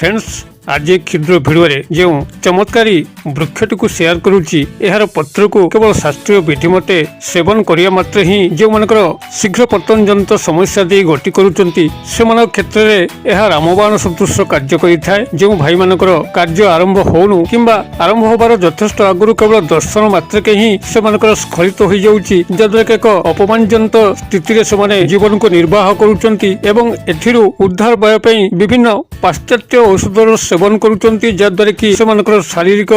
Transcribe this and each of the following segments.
Friends आज क्षुद्र video जो चमत्कारी वृक्षटी को शेयर करुच्ची यार पत्र को केवल शास्त्रीय विधि मते सेवन करिया मात्र ही जो मानकर शीघ्र पतन जनित समस्या दे गति करुचंती से मान क्षेत्र में यह रामबाण सदृश कार्य करिथाय। जो भाई मानकर कार्य आरंभ होनु किंबा आरंभ होबार यथेष्ट आगुरु केवल दर्शन मात्र के ही से मानकर स्खलित हो जाउची जद्वारा एक अपमानजनित स्थिति रे से जीवन को निर्वाह करुचंती एवं एथिरु उद्धार पाया पई विभिन्न पाश्चात्य औषधर सेवन करुचंती जद्वारा कि से शारीरिक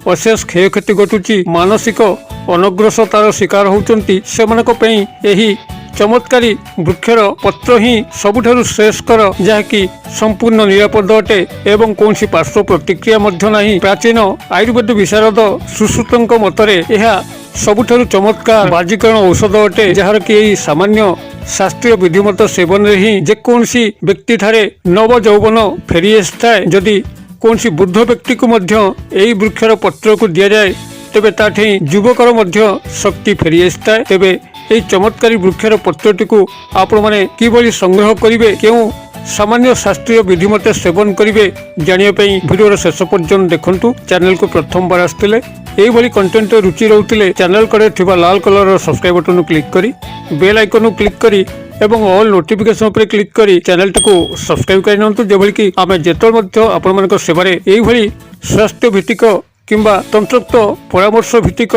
अशेष क्षयक्षति घटुची मानसिक अनग्रसतार शिकार होउचंती सेमानक पई एही चमत्कारी वृक्षर पत्र ही सबुठारु श्रेष्ठकर जहाँकि संपूर्ण निरापद अटे एवं कौन पार्श्व प्रतिक्रिया मध्य नाही। प्राचीन आयुर्वेद विशारद सुश्रुतंक मतरे यह सबुठारु चमत्कार बाजीकरण औषध अटे जार कि सामान्य शास्त्रीय विधिमत सेवन रे ही जेकोसी व्यक्ति ठारे नव यौवन फेरी आए। जदि कौन वृद्ध व्यक्ति को मध्य एही वृक्षर पत्र को दि जाए तेबे ताठी युवकर मध्य शक्ति फेरी आए। तेबे एही चमत्कारी वृक्षर पत्रटी को आपण माने किभली संग्रह करिवे केउ सामान्य शास्त्रीय विधि मते सेवन करिवे जानिया पई वीडियो शेष पर्यंत देखंतु। चैनल को प्रथम बार आस्तिले एही भली कंटेंट रुचि रहउतिले चैनल कड़े थिबा लाल कलर सब्सक्राइब बटन क्लिक करी बेल आइकन क्लिक करी एवं ऑल नोटिफिकेशन पर क्लिक करी चैनल को सब्सक्राइब कर नियंतु जेभली कि आमे जेतल मध्य आपण मानक सेवारे एही भली स्वास्थ्य भित्तिक किंबा तंत्रोक्त परामर्श भित्तिक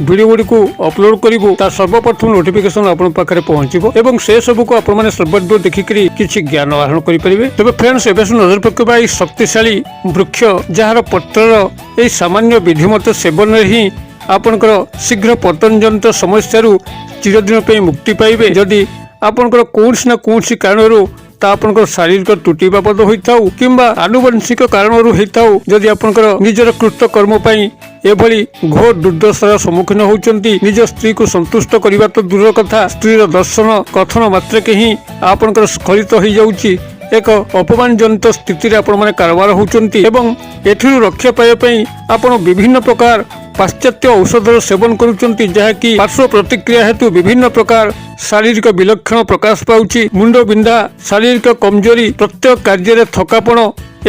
वीडियो गुडी को अपलोड करिवु ता सर्वप्रथम नोटिफिकेशन आपण पाखरे पहुंचीबो एवं से सब को आपण माने सर्वज्ञ देखिकरी किछि ज्ञान आहरण करि परिबे। तबे फ्रेंड्स एबे नजर पकेबा ई शक्तिशाली वृक्ष जहार पत्रर एई सामान्य विधिमत सेवन रे ही आपनकर शीघ्र पतन जनित समस्या चिरदिन पे मुक्ति पाइबे। जदि आपनकर कोनसी ना कोनसी कारणरू आपनकर शारीरिक त्रुटि बाबद होइथाउ किंबा आनुवंशिक कारणरू होइथाउ जदि आपनकर निजर कृत कर्म पई एभली घोर दुर्दशार सम्मुखीन होउचंती निज स्त्री को संतुष्ट करिबा तो दूर कथा स्त्रीर दर्शन कथन मात्र के ही आपनकर स्खलित हो जाउची एक अपमान जनित स्थिति रे आपण माने कारबार होउचंती एवं एथिरु रक्षा पाया पई आपण विभिन्न प्रकार पाश्चात्य औषधर सेवन करुचंती जहाँकि पार्श्व प्रतिक्रिया हेतु विभिन्न प्रकार शारीरिक विलक्षण प्रकाश पाउची। मुंड बिंधा शारीरिक कमजोरी प्रत्येक कार्य थकापण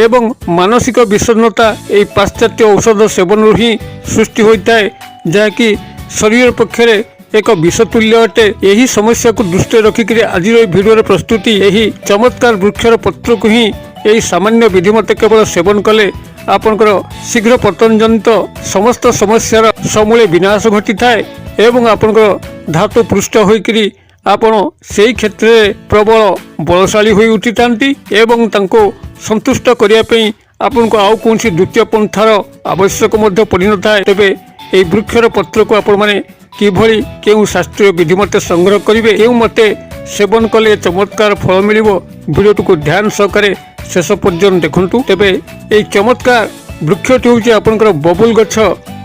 एवं मानसिक विषन्नता एई पाश्चात्य औषध सेवन ही सृष्टि होता है जहाँकि शरीर पक्षरे एक विषतुल्य अटे। यही समस्या को दृष्टि रखिक आज भिडियो प्रस्तुति यही चमत्कार वृक्षर पत्र को ही यही सामान्य विधि मत केवल सेवन कले आपनकर शीघ्र पतन जनित समस्त समस्यार समूले विनाश घटी थाए एवं आपनकर धातु पृष्ठ होइकरी आपण सेही क्षेत्र में प्रबल बलशाली होई उठितांती एवं तांको संतुष्ट करिया पई आपनको आउ कोनसी द्वितीय पंथार आवश्यक मध्य पड़ी न थाए। तेबे एही वृक्षर पत्र को आपण माने किभली केउ शास्त्रीय विधि मते संग्रह करिवे केउ मते सेवन कले चमत्कार फल मिलिबो वीडियो को ध्यान सहकारे शेष पर्यंत देखंतु। तेबे एही चमत्कार वृक्षटी होउची आपनकर बबुल गछ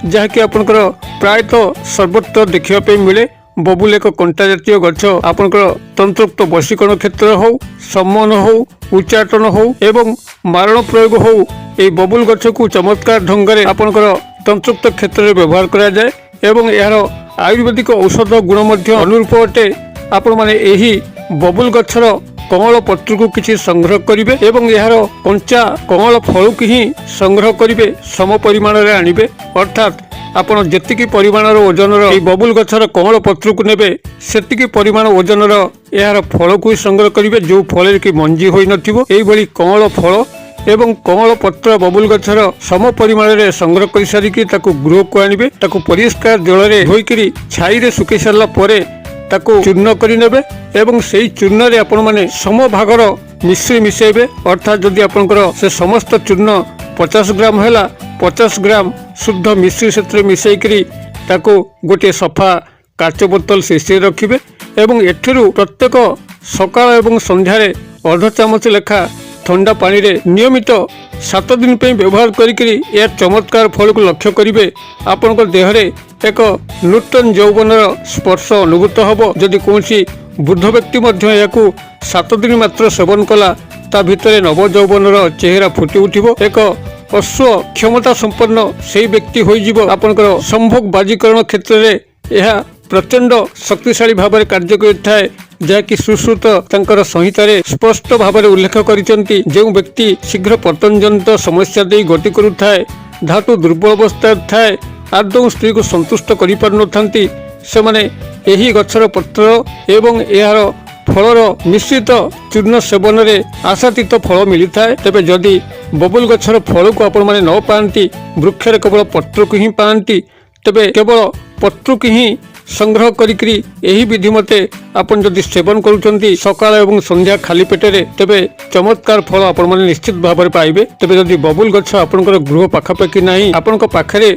जहाँकि आपनकर प्रायतः सर्वत्र देखिबा पे मिले। बबुल एक कंटा जातीय गछ आपनकर तंत्रोक्त वशीकरण क्षेत्र हो सम्मन हो उच्चाटन हो एवं मारण प्रयोग हो एही बबुल गछ को चमत्कार ढंग से आपनकर तंत्रोक्त क्षेत्र में व्यवहार करा जाए एवं यार आयुर्वेदिक औषध गुण मध्य अनुरूप अटे। आपण माने एही बबुल गछर कमल पत्र को किसी संग्रह करिवे एवं यार कंचा कमल फल की ही संग्रह करिवे सम परिमाण रे आनिबे अर्थात आपण जेतिकी परिमाणर ओजनर एही बबुल गछर कमल पत्र को नेबे सेतिकी परिमाण ओजनर यार फल को संग्रह करिवे जो फल की मंजी होई नथिबो एही भली कमल फल एवं कमल पत्र बबुल गछर सम परिमाण रे संग्रह कर सारिकी ताकू गृह को आनिबे ताकू परिष्कार जल रे धोइकरी छाई रे सुके सारला परे ताकू चूर्ण करि नेबे एवं सेही चूर्ण रे आपण माने सम भागर मिश्री मिसेबे अर्थात जदि आपनकर से समस्त चूर्ण 50 ग्राम हैला 50 ग्राम शुद्ध मिश्री क्षेत्र मिसेइकरी ताकू गोटे सफा काच बोतल शीशी रखिबे एवं एठिरु प्रत्येक सकाळ एवं संध्यारे अर्ध चामच लेखा ठंडा पानी रे नियमित 7 दिन पे व्यवहार करिकरी या चमत्कार फल को लक्ष्य करिवे आपनकर देह रे एक नूतन यौवनर स्पर्श अनुभूत हबो। जदि कोनसी वृद्ध व्यक्ति मध्य याकू 7 दिन मात्र सेवन कला ता भितरे नव यौवनर चेहरा फुटी उठिबो एक अश्व क्षमता संपन्न से व्यक्ति होई जिवो। आपनकर संभोग बाजीकरण क्षेत्र रे यह प्रचंड शक्तिशाली भाव में कार्य करिथाए ଯାହାକି ସୁଶ୍ରୁତ ତାଙ୍କର ସଂହିତାରେ ସ୍ପଷ୍ଟ ଭାବରେ ଉଲ୍ଲେଖ କରିଛନ୍ତି। ଯେଉଁ ବ୍ୟକ୍ତି ଶୀଘ୍ର ପତନଜନିତ ସମସ୍ୟା ଦେଇ ଗତି କରୁଥାଏ, ଧାତୁ ଦୁର୍ବଳ ଅବସ୍ଥାରେ ଥାଏ, ଆଦୌ ସ୍ତ୍ରୀକୁ ସନ୍ତୁଷ୍ଟ କରିପାରୁନଥାନ୍ତି, ସେମାନେ ଏହି ଗଛର ପତ୍ର ଏବଂ ଏହାର ଫଳର ମିଶ୍ରିତ ଚୂର୍ଣ୍ଣ ସେବନରେ ଆଶାତୀତ ଫଳ ମିଳିଥାଏ। ତେବେ ଯଦି ବବୁଲ ଗଛର ଫଳକୁ ଆପଣମାନେ ନ ପାଆନ୍ତି, ବୃକ୍ଷରେ କେବଳ ପତ୍ରକୁ ହିଁ ପାଆନ୍ତି, ତେବେ କେବଳ ପତ୍ରକୁ ହିଁ ସଂଗ୍ରହ କରିକି ଏହି ବିଧି ମତେ ଆପଣ ଯଦି ସେବନ କରୁଛନ୍ତି ସକାଳ ଏବଂ ସନ୍ଧ୍ୟା ଖାଲି ପେଟରେ, ତେବେ ଚମତ୍କାର ଫଳ ଆପଣମାନେ ନିଶ୍ଚିତ ଭାବରେ ପାଇବେ। ତେବେ ଯଦି ବବୁଲ ଗଛ ଆପଣଙ୍କର ଗୃହ ପାଖାପାଖି ନାହିଁ, ଆପଣଙ୍କ ପାଖରେ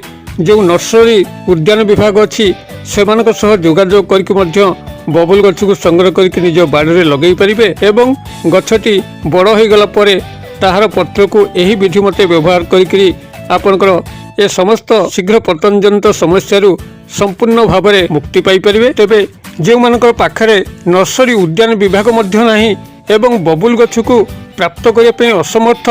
ଯେଉଁ ନର୍ସରୀ ଉଦ୍ୟାନ ବିଭାଗ ଅଛି ସେମାନଙ୍କ ସହ ଯୋଗାଯୋଗ କରିକି ମଧ୍ୟ ବବୁଲ ଗଛକୁ ସଂଗ୍ରହ କରିକି ନିଜ ବାଡ଼ିରେ ଲଗାଇ ପାରିବେ ଏବଂ ଗଛଟି ବଡ଼ ହୋଇଗଲା ପରେ ତାହାର ପତ୍ରକୁ ଏହି ବିଧି ମତେ ବ୍ୟବହାର କରିକି ଆପଣଙ୍କର ଏ ସମସ୍ତ ଶୀଘ୍ର ପତନଜନିତ ସମସ୍ୟାରୁ ସମ୍ପୂର୍ଣ୍ଣ ଭାବରେ ମୁକ୍ତି ପାଇପାରିବେ। ତେବେ ଯେଉଁମାନଙ୍କର ପାଖରେ ନର୍ସରୀ ଉଦ୍ୟାନ ବିଭାଗ ମଧ୍ୟ ନାହିଁ ଏବଂ ବବୁଲ ଗଛକୁ ପ୍ରାପ୍ତ କରିବା ପାଇଁ ଅସମର୍ଥ,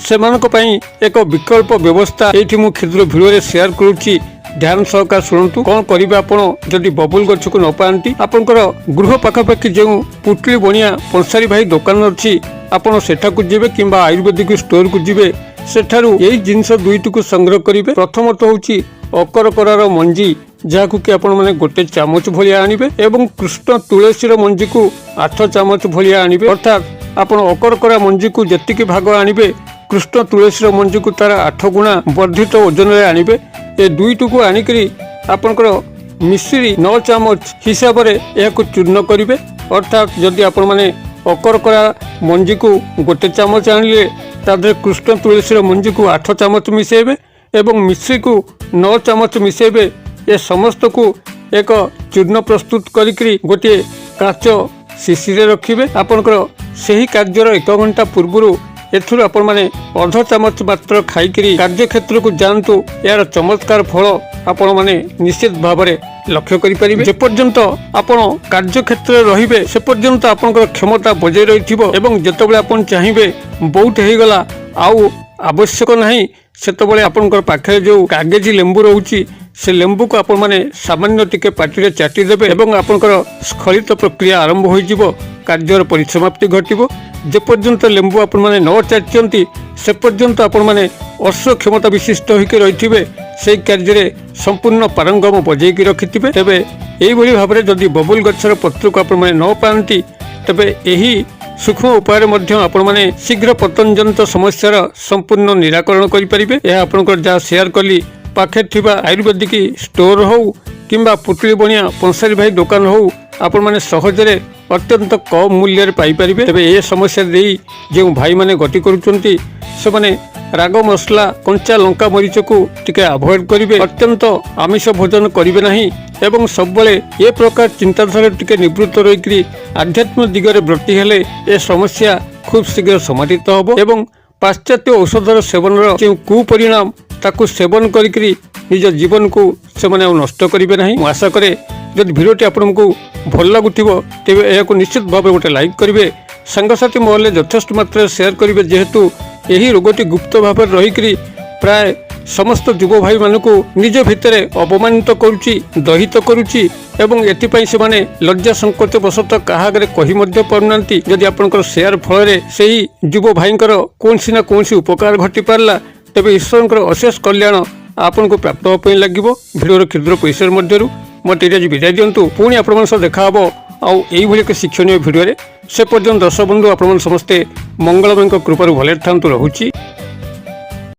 ସେମାନଙ୍କ ପାଇଁ ଏକ ବିକଳ୍ପ ବ୍ୟବସ୍ଥା ଏଇଠି ମୁଁ କ୍ଷୁଦ୍ର ଭିଡ଼ିଓରେ ସେୟାର କରୁଛି। ଧ୍ୟାନ ସହକାର ଶୁଣନ୍ତୁ। କ'ଣ କରିବେ ଆପଣ ଯଦି ବବୁଲ ଗଛକୁ ନ ପାଆନ୍ତି? ଆପଣଙ୍କର ଗୃହ ପାଖାପାଖି ଯେଉଁ ପୁଟଲି ବଣିଆ ପନ୍ସାରୀ ଭାଇ ଦୋକାନ ଅଛି, ଆପଣ ସେଠାକୁ ଯିବେ କିମ୍ବା ଆୟୁର୍ବେଦିକ ଷ୍ଟୋରକୁ ଯିବେ, ସେଠାରୁ ଏଇ ଜିନିଷ ଦୁଇଟିକୁ ସଂଗ୍ରହ କରିବେ। ପ୍ରଥମତଃ ହେଉଛି ଅକରକରାର ମଞ୍ଜି, ଯାହାକୁ କି ଆପଣମାନେ ଗୋଟେ ଚାମଚ ଭଳିଆ ଆଣିବେ ଏବଂ କୃଷ୍ଣ ତୁଳସୀର ମଞ୍ଜିକୁ 8 ଚାମଚ ଭଳିଆ ଆଣିବେ। ଅର୍ଥାତ୍ ଆପଣ ଅକରକରା ମଞ୍ଜିକୁ ଯେତିକି ଭାଗ ଆଣିବେ, କୃଷ୍ଣ ତୁଳସୀର ମଞ୍ଜିକୁ ତାର 8 ଗୁଣା ବର୍ଦ୍ଧିତ ଓଜନରେ ଆଣିବେ। ଏ ଦୁଇଟିକୁ ଆଣିକରି ଆପଣଙ୍କର ମିଶ୍ରି 9 ଚାମଚ ହିସାବରେ ଏହାକୁ ଚୂର୍ଣ୍ଣ କରିବେ। ଅର୍ଥାତ୍ ଯଦି ଆପଣମାନେ ଅକରକରା ମଞ୍ଜିକୁ ଗୋଟେ ଚାମଚ ଆଣିଲେ, ତା ଦେହରେ କୃଷ୍ଣ ତୁଳସୀର ମଞ୍ଜିକୁ 8 ଚାମଚ ମିଶାଇବେ ଏବଂ ମିଶ୍ରିକୁ 9 ଚାମଚ ମିଶାଇବେ। ଏ ସମସ୍ତକୁ ଏକ ଚୂର୍ଣ୍ଣ ପ୍ରସ୍ତୁତ କରିକି ଗୋଟିଏ କାଚ ଶିଶିରେ ରଖିବେ। ଆପଣଙ୍କର ସେହି କାର୍ଯ୍ୟର 1 ଘଣ୍ଟା ପୂର୍ବରୁ ଏଥିରୁ ଆପଣମାନେ ଅଧ ଚାମଚ ମାତ୍ର ଖାଇକିରି କାର୍ଯ୍ୟକ୍ଷେତ୍ରକୁ ଯାଆନ୍ତୁ। ଏହାର ଚମତ୍କାର ଫଳ ଆପଣମାନେ ନିଶ୍ଚିତ ଭାବରେ ଲକ୍ଷ୍ୟ କରିପାରିବେ। ଯେପର୍ଯ୍ୟନ୍ତ ଆପଣ କାର୍ଯ୍ୟକ୍ଷେତ୍ରରେ ରହିବେ ସେ ପର୍ଯ୍ୟନ୍ତ ଆପଣଙ୍କର କ୍ଷମତା ବଜାୟ ରହିଥିବ ଏବଂ ଯେତେବେଳେ ଆପଣ ଚାହିଁବେ ବହୁତ ହେଇଗଲା ଆଉ ଆବଶ୍ୟକ ନାହିଁ, ସେତେବେଳେ ଆପଣଙ୍କର ପାଖରେ ଯେଉଁ କାଗଜି ଲେମ୍ବୁ ରହୁଛି ସେ ଲେମ୍ବୁକୁ ଆପଣମାନେ ସାମାନ୍ୟ ଟିକେ ପାଟିରେ ଚାଟିଦେବେ ଏବଂ ଆପଣଙ୍କର ସ୍ଖଳିତ ପ୍ରକ୍ରିୟା ଆରମ୍ଭ ହୋଇଯିବ, କାର୍ଯ୍ୟର ପରିସମାପ୍ତି ଘଟିବ। ଯେପର୍ଯ୍ୟନ୍ତ ଲେମ୍ବୁ ଆପଣମାନେ ନ ଚାଟିଛନ୍ତି ସେ ପର୍ଯ୍ୟନ୍ତ ଆପଣମାନେ ଅଶ୍ଵ କ୍ଷମତା ବିଶିଷ୍ଟ ହୋଇକି ରହିଥିବେ, ସେହି କାର୍ଯ୍ୟରେ ସମ୍ପୂର୍ଣ୍ଣ ପାରଙ୍ଗମ ବଜେଇକି ରଖିଥିବେ। ତେବେ ଏଇଭଳି ଭାବରେ ଯଦି ବବୁଲ ଗଛର ପତ୍ରକୁ ଆପଣମାନେ ନ ପାଆନ୍ତି, ତେବେ ଏହି ସୂକ୍ଷ୍ମ ଉପାୟରେ ମଧ୍ୟ ଆପଣମାନେ ଶୀଘ୍ର ପତନଜନିତ ସମସ୍ୟାର ସମ୍ପୂର୍ଣ୍ଣ ନିରାକରଣ କରିପାରିବେ। ଏହା ଆପଣଙ୍କର ଯାହା ସେୟାର କଲି ପାଖରେ ଥିବା ଆୟୁର୍ବେଦିକ ଷ୍ଟୋର ହଉ କିମ୍ବା ପୁଟଲି ବଣିଆ ପନ୍ସାରୀ ଭାଇ ଦୋକାନ ହଉ, ଆପଣମାନେ ସହଜରେ ଅତ୍ୟନ୍ତ କମ୍ ମୂଲ୍ୟରେ ପାଇପାରିବେ। ତେବେ ଏ ସମସ୍ୟା ଦେଇ ଯେଉଁ ଭାଇମାନେ ଗତି କରୁଛନ୍ତି ସେମାନେ ରାଗ ମସଲା କଞ୍ଚା ଲଙ୍କା ମରିଚକୁ ଟିକେ ଆଭଏଡ୍ କରିବେ, ଅତ୍ୟନ୍ତ ଆମିଷ ଭୋଜନ କରିବେ ନାହିଁ ଏବଂ ସବୁବେଳେ ଏ ପ୍ରକାର ଚିନ୍ତାଧାରା ଟିକେ ନିବୃତ୍ତ ରହିକରି ଆଧ୍ୟାତ୍ମ ଦିଗରେ ବ୍ରତୀ ହେଲେ ଏ ସମସ୍ୟା ଖୁବ୍ ଶୀଘ୍ର ସମାଧିତ ହେବ ଏବଂ ପାଶ୍ଚାତ୍ୟ ଔଷଧର ସେବନର ଯେଉଁ କୁପରିଣାମ ତାକୁ ସେବନ କରିକି ନିଜ ଜୀବନକୁ ସେମାନେ ଆଉ ନଷ୍ଟ କରିବେ ନାହିଁ। ମୁଁ ଆଶା କରେ ଯଦି ଭିଡ଼ିଓଟି ଆପଣଙ୍କୁ ଭଲ ଲାଗୁଥିବ ତେବେ ଏହାକୁ ନିଶ୍ଚିତ ଭାବରେ ଗୋଟେ ଲାଇକ୍ କରିବେ, ସାଙ୍ଗସାଥି ମହଲରେ ଯଥେଷ୍ଟ ମାତ୍ରାରେ ସେୟାର କରିବେ। ଯେହେତୁ ଏହି ରୋଗଟି ଗୁପ୍ତ ଭାବରେ ରହିକରି ପ୍ରାୟ ସମସ୍ତ ଯୁବ ଭାଇମାନଙ୍କୁ ନିଜ ଭିତରେ ଅପମାନିତ କରୁଛି, ଦହିତ କରୁଛି ଏବଂ ଏଥିପାଇଁ ସେମାନେ ଲଜ୍ଜା ସଂକୋଚ ବଶତଃ କାହା ଆଗରେ କହି ମଧ୍ୟ ପାରୁନାହାନ୍ତି। ଯଦି ଆପଣଙ୍କର ସେୟାର ଫଳରେ ସେହି ଯୁବ ଭାଇଙ୍କର କୌଣସି ନା କୌଣସି ଉପକାର ଘଟି ପାରିଲା, ତେବେ ଈଶ୍ୱରଙ୍କର ଅଶେଷ କଲ୍ୟାଣ ଆପଣଙ୍କୁ ପ୍ରାପ୍ତ ହେବା ପାଇଁ ଲାଗିବ। ଭିଡ଼ିଓର କ୍ଷୁଦ୍ର ପରିସର ମଧ୍ୟରୁ ମୋତେ ଆଜି ବିଦାୟ ଦିଅନ୍ତୁ। ପୁଣି ଆପଣମାନଙ୍କ ସହ ଦେଖା ହେବ ଆଉ ଏଇଭଳି ଏକ ଶିକ୍ଷଣୀୟ ଭିଡ଼ିଓରେ। ସେ ପର୍ଯ୍ୟନ୍ତ ଦର୍ଶକ ବନ୍ଧୁ ଆପଣମାନେ ସମସ୍ତେ ମଙ୍ଗଳମୟଙ୍କ କୃପାରୁ ଭଲରେ ଥାନ୍ତୁ। ରହୁଛି।